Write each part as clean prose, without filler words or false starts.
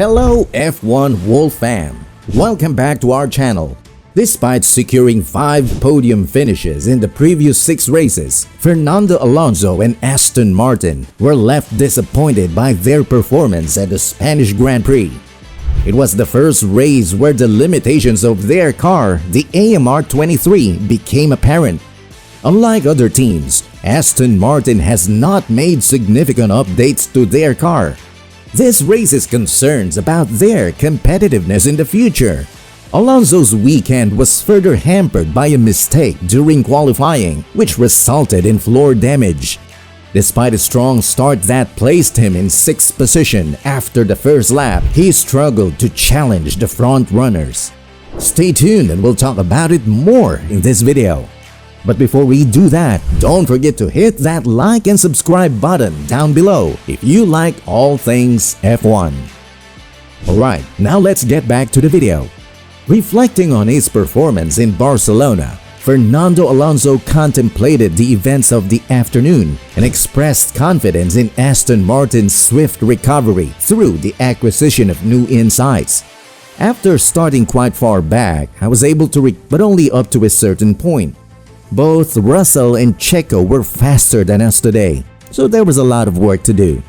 Hello F1 Wolf fam! Welcome back to our channel. Despite securing 5 podium finishes in the previous 6 races, Fernando Alonso and Aston Martin were left disappointed by their performance at the Spanish Grand Prix. It was the first race where the limitations of their car, the AMR23, became apparent. Unlike other teams, Aston Martin has not made significant updates to their car. This raises concerns about their competitiveness in the future. Alonso's weekend was further hampered by a mistake during qualifying, which resulted in floor damage. Despite a strong start that placed him in 6th position after the first lap, he struggled to challenge the front runners. Stay tuned and we'll talk about it more in this video. But before we do that, don't forget to hit that like and subscribe button down below if you like all things F1. Alright, now let's get back to the video. Reflecting on his performance in Barcelona, Fernando Alonso contemplated the events of the afternoon and expressed confidence in Aston Martin's swift recovery through the acquisition of new insights. After starting quite far back, I was able to but only up to a certain point. Both Russell and Checo were faster than us today, so there was a lot of work to do.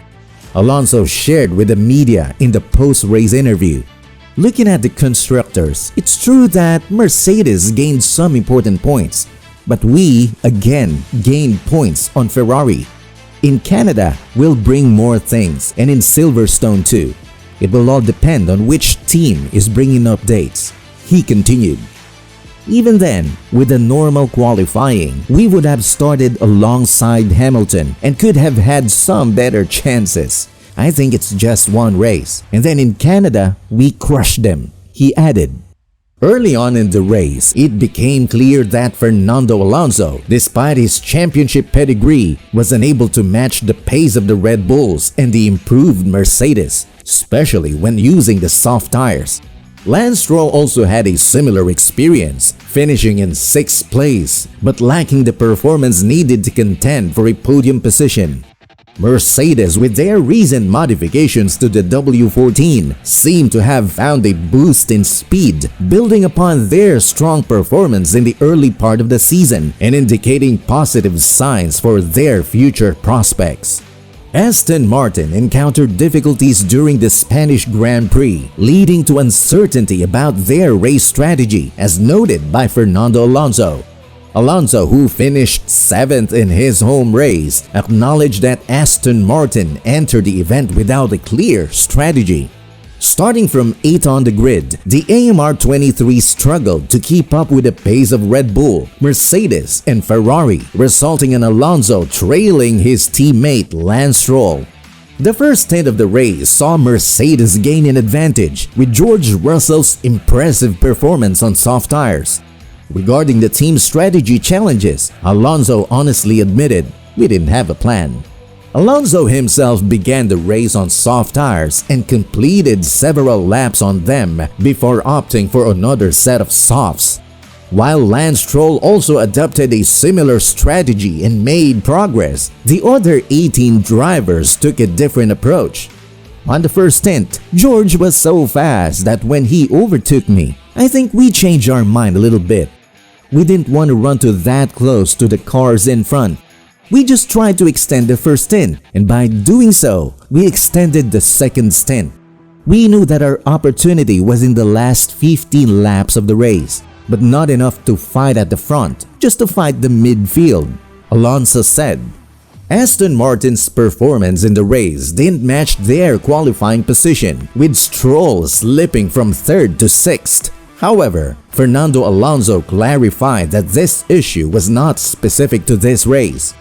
Alonso shared with the media in the post-race interview. Looking at the constructors, it's true that Mercedes gained some important points, but we, again, gained points on Ferrari. In Canada, we'll bring more things, and in Silverstone too. It will all depend on which team is bringing updates, he continued. Even then, with the normal qualifying, we would have started alongside Hamilton and could have had some better chances. I think it's just one race, and then in Canada, we crushed them, he added. Early on in the race, it became clear that Fernando Alonso, despite his championship pedigree, was unable to match the pace of the Red Bulls and the improved Mercedes, especially when using the soft tires. Lance Stroll also had a similar experience, finishing in 6th place, but lacking the performance needed to contend for a podium position. Mercedes, with their recent modifications to the W14, seem to have found a boost in speed, building upon their strong performance in the early part of the season and indicating positive signs for their future prospects. Aston Martin encountered difficulties during the Spanish Grand Prix, leading to uncertainty about their race strategy, as noted by Fernando Alonso. Alonso, who finished 7th in his home race, acknowledged that Aston Martin entered the event without a clear strategy. Starting from 8th on the grid, the AMR23 struggled to keep up with the pace of Red Bull, Mercedes, and Ferrari, resulting in Alonso trailing his teammate Lance Stroll. The first stint of the race saw Mercedes gain an advantage, with George Russell's impressive performance on soft tires. Regarding the team's strategy challenges, Alonso honestly admitted, "We didn't have a plan." Alonso himself began the race on soft tires and completed several laps on them before opting for another set of softs. While Lance Stroll also adopted a similar strategy and made progress, the other 18 drivers took a different approach. On the first stint, George was so fast that when he overtook me, I think we changed our mind a little bit. We didn't want to run to that close to the cars in front. We just tried to extend the first stint, and by doing so, we extended the second stint. We knew that our opportunity was in the last 15 laps of the race, but not enough to fight at the front, just to fight the midfield, Alonso said. Aston Martin's performance in the race didn't match their qualifying position, with Stroll slipping from 3rd to 6th. However, Fernando Alonso clarified that this issue was not specific to this race.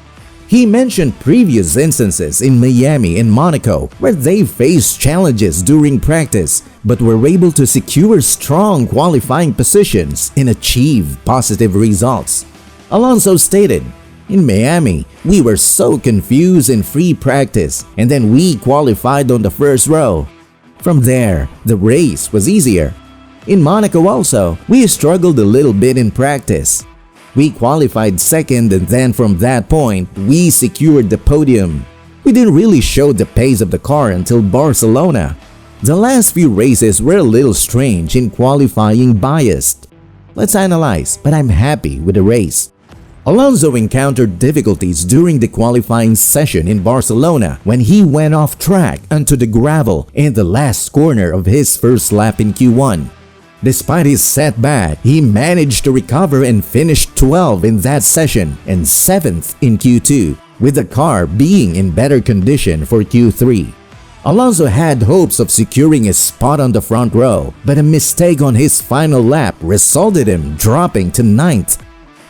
He mentioned previous instances in Miami and Monaco where they faced challenges during practice but were able to secure strong qualifying positions and achieve positive results. Alonso stated, "In Miami, we were so confused in free practice and then we qualified on the first row. From there, the race was easier. In Monaco also, we struggled a little bit in practice. We qualified 2nd and then from that point, we secured the podium. We didn't really show the pace of the car until Barcelona. The last few races were a little strange in qualifying biased. Let's analyze, but I'm happy with the race. Alonso encountered difficulties during the qualifying session in Barcelona when he went off track onto the gravel in the last corner of his first lap in Q1. Despite his setback, he managed to recover and finished 12th in that session and 7th in Q2, with the car being in better condition for Q3. Alonso had hopes of securing a spot on the front row, but a mistake on his final lap resulted in him dropping to 9th.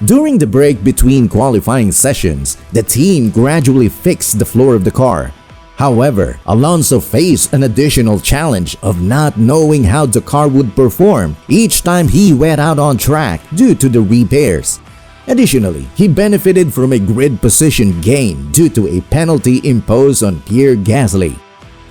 During the break between qualifying sessions, the team gradually fixed the floor of the car. However, Alonso faced an additional challenge of not knowing how the car would perform each time he went out on track due to the repairs. Additionally, he benefited from a grid position gain due to a penalty imposed on Pierre Gasly.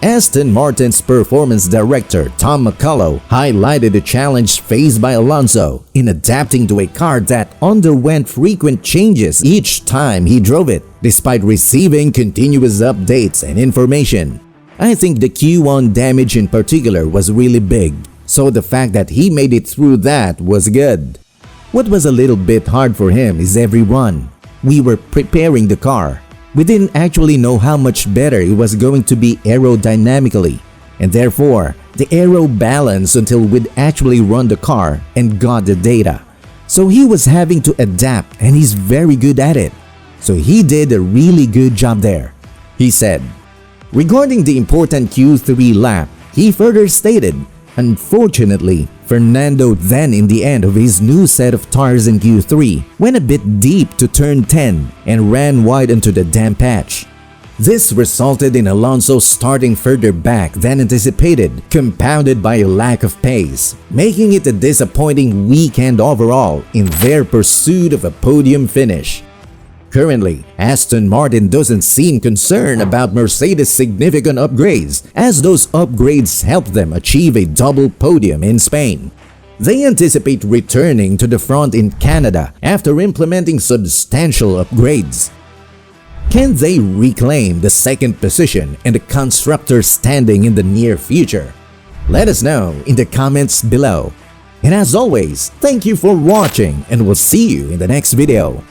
Aston Martin's performance director Tom McCullough highlighted the challenge faced by Alonso in adapting to a car that underwent frequent changes each time he drove it, despite receiving continuous updates and information. I think the Q1 damage in particular was really big, so the fact that he made it through that was good. What was a little bit hard for him is every run. We were preparing the car. We didn't actually know how much better it was going to be aerodynamically, and therefore, the aero balanced until we'd actually run the car and got the data. So he was having to adapt, and he's very good at it. So he did a really good job there, he said. Regarding the important Q3 lap, he further stated, unfortunately, Fernando then in the end of his new set of tires in Q3 went a bit deep to turn 10 and ran wide into the damp patch. This resulted in Alonso starting further back than anticipated, compounded by a lack of pace, making it a disappointing weekend overall in their pursuit of a podium finish. Currently, Aston Martin doesn't seem concerned about Mercedes' significant upgrades, as those upgrades helped them achieve a double podium in Spain. They anticipate returning to the front in Canada after implementing substantial upgrades. Can they reclaim the second position and the Constructors standing in the near future? Let us know in the comments below. And as always, thank you for watching, and we'll see you in the next video.